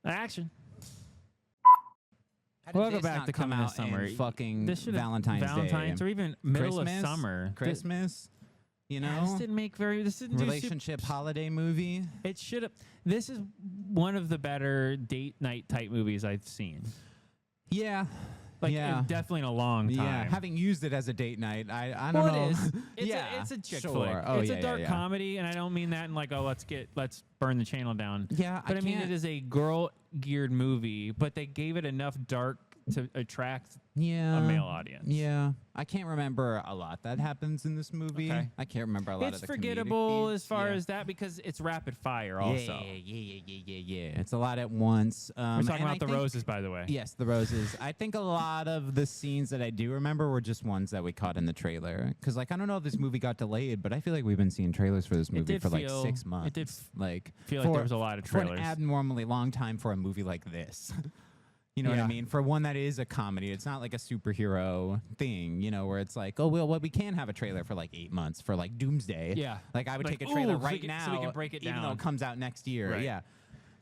Action. Welcome back to Coming This Summer. Fucking Valentine's Day. or even middle Christmas, of summer. Christmas. You know, this didn't make very. This didn't relationship holiday movie. It should have. This is one of the better date night type movies I've seen. Yeah. Definitely in a long time. Yeah, having used it as a date night, I don't know. It is. It's a chick flick. Oh, it's a dark comedy, and I don't mean that in like, oh, let's burn the channel down. Yeah, but I mean it is a girl geared movie, but they gave it enough dark to attract a male audience. Yeah, I can't remember a lot that happens in this movie. Okay. I can't remember a lot of the forgettable as far as that because it's rapid fire also. Yeah. It's a lot at once. We're talking about the roses, by the way. Yes, the roses. I think a lot of the scenes that I do remember were just ones that we caught in the trailer. Because, like, I don't know if this movie got delayed, but I feel like we've been seeing trailers for this movie for like 6 months. It did feel like there was a lot of trailers. For an abnormally long time for a movie like this. You know what I mean? For one that is a comedy, it's not like a superhero thing, you know, where it's like, oh, well, we can have a trailer for like 8 months for like Doomsday. Yeah. Like I would take a trailer now so we can break it down. Even though it comes out next year. Right. Yeah.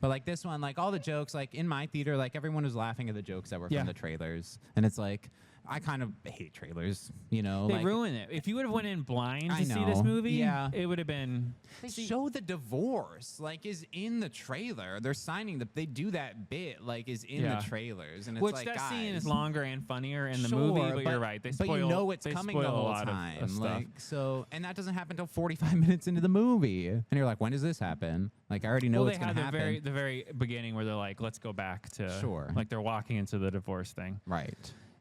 But like this one, like all the jokes, like in my theater, like everyone was laughing at the jokes that were from the trailers. And it's like, I kind of hate trailers, you know. They ruin it. If you would have went in blind to see this movie, it would have been... They show the divorce, like, is in the trailer. They're signing they do that bit, like, is in the trailers. And it's like, that guys, scene is longer and funnier in the movie, but you're right. They spoil, but you know it's coming the whole time. Of like, so, and that doesn't happen until 45 minutes into the movie. And you're like, when does this happen? Like, I already know it's going to happen. They had the very beginning where they're like, let's go back to... Like, they're walking into the divorce thing. Right.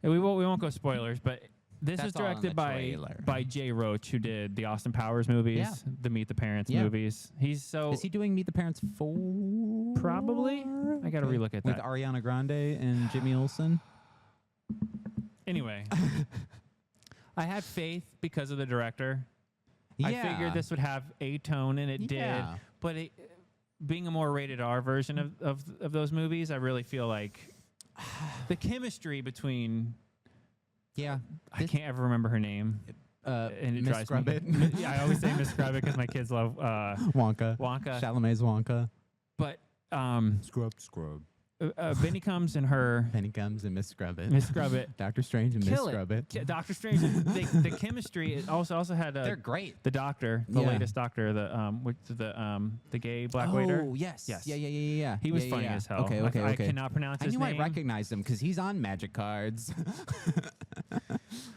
And we won't go spoilers, but this was directed by Jay Roach, who did the Austin Powers movies, the Meet the Parents movies. Is he doing Meet the Parents 4? Probably. I got to relook at that. With Ariana Grande and Jimmy Olsen. Anyway, I had faith because of the director. I figured this would have a tone, and it did. But being a more rated R version of those movies, I really feel like the chemistry between I can't ever remember her name. And it drives me. Yeah, I always say Miss Scrub because my kids love Wonka. Chalamet's Wonka. But Scrub. Benny Comes and her. Benny Comes and Miss Scrubbit. Miss Scrubbit. Doctor Strange and Miss Scrubbit. Doctor Strange. The chemistry also had. They're great. The doctor, the latest doctor, the gay black waiter. Oh yes. Yeah. He was funny as hell. Okay. I cannot pronounce his name. I knew I recognized him because he's on Magic Cards.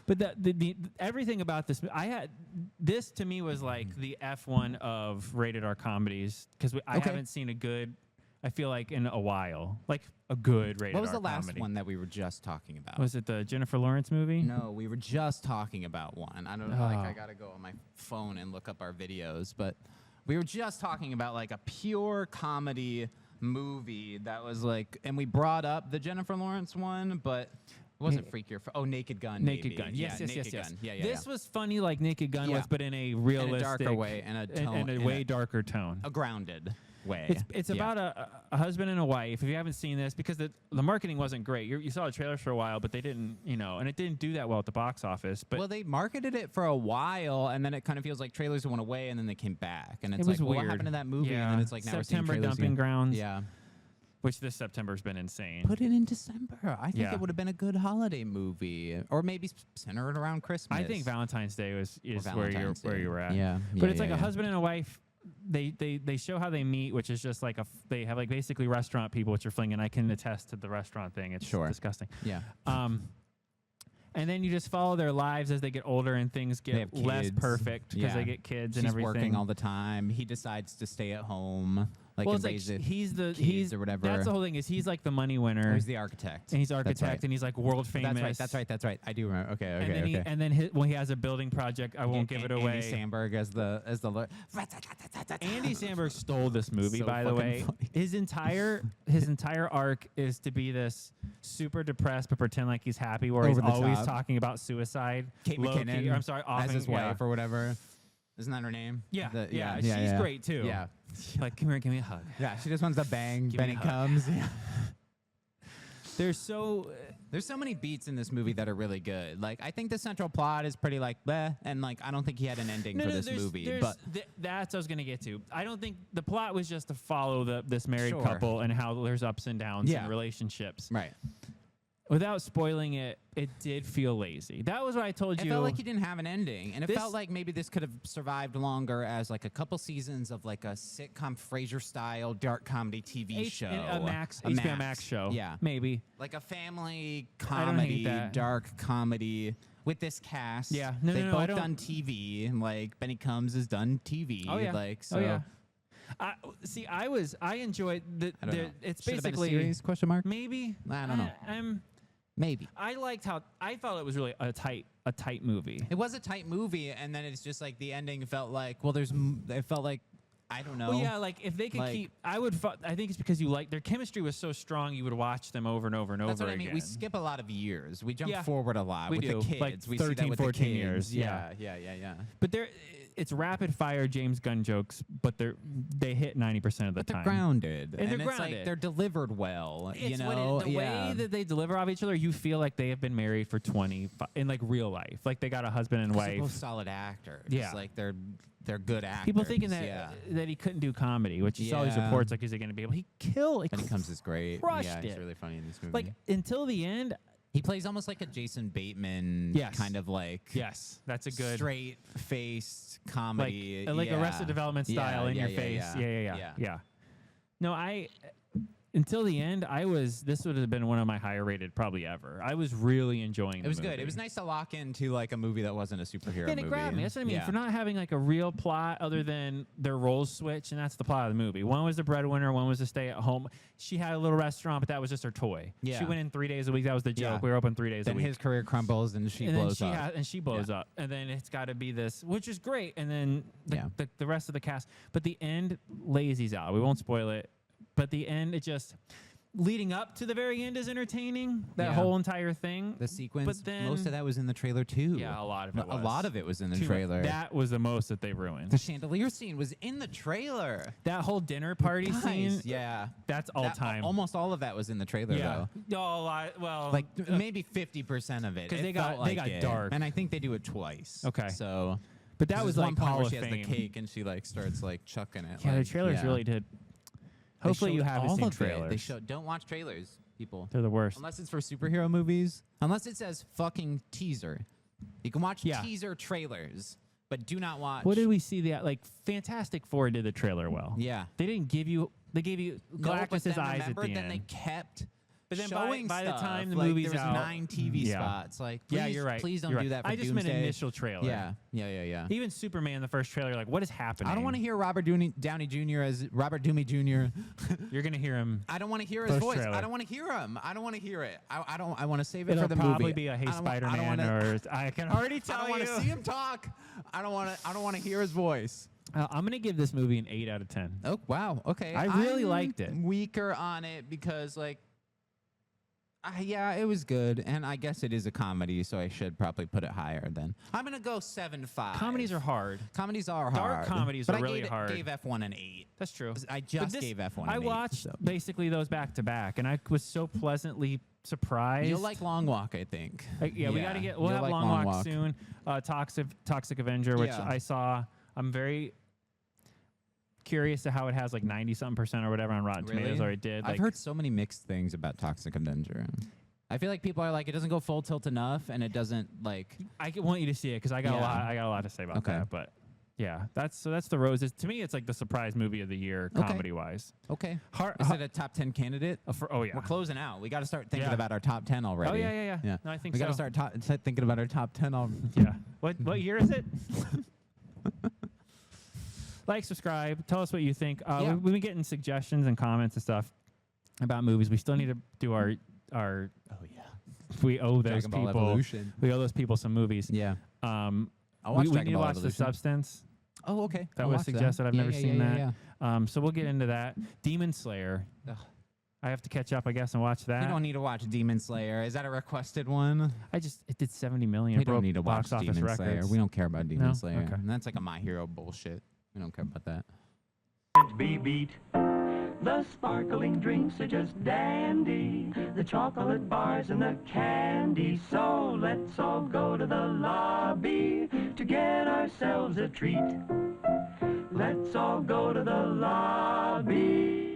But the everything about this to me was like the F1 of rated R comedies because I haven't seen a good. I feel like in a while, like a good rated R comedy. What was the last one that we were just talking about? Was it the Jennifer Lawrence movie? No, we were just talking about one. I don't know. Like I gotta go on my phone and look up our videos, but we were just talking about like a pure comedy movie that was like, and we brought up the Jennifer Lawrence one, but. It wasn't Freak Your... Naked Gun. Naked Gun. Yes. Yeah. This was funny like Naked Gun was, but in a realistic... In a darker way. And a way darker tone. A grounded way. It's about a husband and a wife. If you haven't seen this, because the marketing wasn't great. You saw the trailers for a while, but they didn't, and it didn't do that well at the box office. But well, they marketed it for a while, and then it kind of feels like trailers went away, and then they came back. And it's like, well, what happened to that movie? And then it's like, now September we're seeing Dumping Grounds. Yeah. Which this September's been insane. Put it in December. I think it would have been a good holiday movie, or maybe centered around Christmas. I think Valentine's Day is where you were at. Yeah, but it's like a husband and a wife. They show how they meet, which is just like they have like basically restaurant people, which are flinging. I can attest to the restaurant thing. It's disgusting. Yeah. And then you just follow their lives as they get older and things get less perfect because they get kids and everything. She's working all the time. He decides to stay at home. Like well, it's like he's or whatever. That's the whole thing. Is he's like the money winner. He's the architect. And he's architect, and he's like world famous. That's right. I do remember. Okay. And then he has a building project. I won't give it away. Andy Samberg as the Andy Samberg stole this movie, by the way. Funny. His entire arc is to be this super depressed but pretend like he's happy, where he's always talking about suicide. Kate McKinnon. I'm sorry, as his wife or whatever. Isn't that her name? Yeah. She's great too. Yeah. Like, come here, give me a hug. Yeah, she just wants to bang. Benny comes. Yeah. There's so many beats in this movie that are really good. Like, I think the central plot is pretty like bleh, and like I don't think he had an ending for this movie. But that's what I was gonna get to. I don't think the plot was just to follow this married Sure. couple and how there's ups and downs in relationships. Right. Without spoiling it, it did feel lazy. That was what I told you. It felt like he didn't have an ending, and it felt like maybe this could have survived longer as like a couple seasons of like a sitcom Frasier-style dark comedy TV show, a HBO Max show. Yeah, maybe like a family comedy, dark comedy with this cast. Yeah, they've both done TV, and like Benny Combs has done TV. Oh yeah, like so. Oh, yeah. I enjoyed it's Should've basically been a series, question mark? Maybe I don't know. Maybe. I liked how I felt it was really a tight movie. It was a tight movie, and then it's just like the ending felt like it felt like I don't know. Well, yeah, like if they could keep, I think it's because you like their chemistry was so strong, you would watch them over and over and over again. That's what I mean. We skip a lot of years. We jump forward a lot with do. the kids. Like we 13, see that with 14 the kids. years. Yeah. But it's rapid fire James Gunn jokes, but they hit 90% of the time. They're grounded, and they're it's grounded. like they're delivered well. It's you know, the way that they deliver off each other, you feel like they have been married for 20 in like real life, like they got a husband and wife. They're both solid actors. Yeah, like they're good actors. People thinking that he couldn't do comedy, which you saw these reports like, is he going to be able? He killed. And he comes is great. Crushed He's it. really funny in this movie. Like until the end. He plays almost like a Jason Bateman kind of like that's a good straight-faced comedy. Like Arrested Development style in your face. Yeah. No, until the end, this would have been one of my higher rated probably ever. I was really enjoying it. Was good. It was nice to lock into like a movie that wasn't a superhero movie. And it grabbed me. That's what I mean. For not having like a real plot other than their roles switch, and that's the plot of the movie. One was the breadwinner, one was to stay at home. She had a little restaurant, but that was just her toy. Yeah. She went in 3 days a week. That was the joke. We were open 3 days a week. Then his career crumbles and she blows up. And she blows up. And then it's got to be this, which is great. And then the rest of the cast. But the end lazy's out. We won't spoil it. But the end, it just... Leading up to the very end is entertaining. That whole entire thing. The sequence. But then, most of that was in the trailer too. Yeah, a lot of it was. A lot of it was in the trailer. That was the most that they ruined. The chandelier scene was in the trailer. That whole dinner party scene. Yeah. That's all time. Almost all of that was in the trailer though. Well, like maybe 50% of it. Because they got dark. And I think they do it twice. Okay. So. But that was like Hall of Fame. She has the cake and she like starts like chucking it. Yeah, the trailers really did. Hopefully you haven't seen trailers. Don't watch trailers, people. They're the worst. Unless it's for superhero movies. Unless it says fucking teaser. You can watch teaser trailers, but do not watch. What did we see? Fantastic Four did the trailer well. Yeah. They didn't give you. They gave you Galactus' eyes at the end. Then they kept. But then showing by the time the like movie's there was out, 9 TV spots. Like, please, you're right. Please don't you're do that for I just Doomsday. meant initial trailer. Yeah. Even Superman, the first trailer, like, what is happening? I don't want to hear Robert Downey Jr. as Robert Doomey Jr. You're gonna hear him. I don't want to hear his voice. Trailer. I don't want to hear him. I don't want to hear it. I want to save it It'll for the movie. It'll probably be a Hey Spider-Man or I can already tell you. I don't want to see him talk. I don't want to hear his voice. I'm gonna give this movie an 8 out of 10. Oh wow. Okay. I really liked it. Weaker on it because like. Yeah, it was good, and I guess it is a comedy, so I should probably put it higher then. I'm gonna go 7.5. Comedies are hard. Comedies are hard. Dark comedies are really hard. I gave F1 an 8. That's true. I just gave F1 an 8. I watched basically those back to back, and I was so pleasantly surprised. You'll like Long Walk, I think. We gotta get. We'll have like Long Walk soon. Toxic Avenger, which I saw. I'm very curious to how it has like 90-something% or whatever on Rotten Tomatoes, or it did. I've heard so many mixed things about Toxic Avenger. I feel like people are like, it doesn't go full tilt enough, and it doesn't like. I want you to see it because I got a lot. I got a lot to say about that. But yeah, that's the Roses. To me, it's like the surprise movie of the year, comedy wise. Okay. Is it a top 10 candidate? We're closing out. We got to start thinking about our top 10 already. Oh yeah. No, I think we got to start thinking about our top 10 already. Yeah. What year is it? Like, subscribe. Tell us what you think. We've been getting suggestions and comments and stuff about movies. We still need to do our. Oh yeah. We owe those people. Evolution. We owe those people some movies. Yeah. We need to watch The Substance. Oh, okay. That was suggested. I've never seen that. So we'll get into that. Demon Slayer. Ugh. I have to catch up, I guess, and watch that. You don't need to watch Demon Slayer. Is that a requested one? It did 70 million. We don't need to watch Demon Slayer. We don't care about Demon Slayer. Okay. And that's like a My Hero bullshit. We don't care about that. Be beat. The sparkling drinks are just dandy, the chocolate bars and the candy. So let's all go to the lobby to get ourselves a treat. Let's all go to the lobby.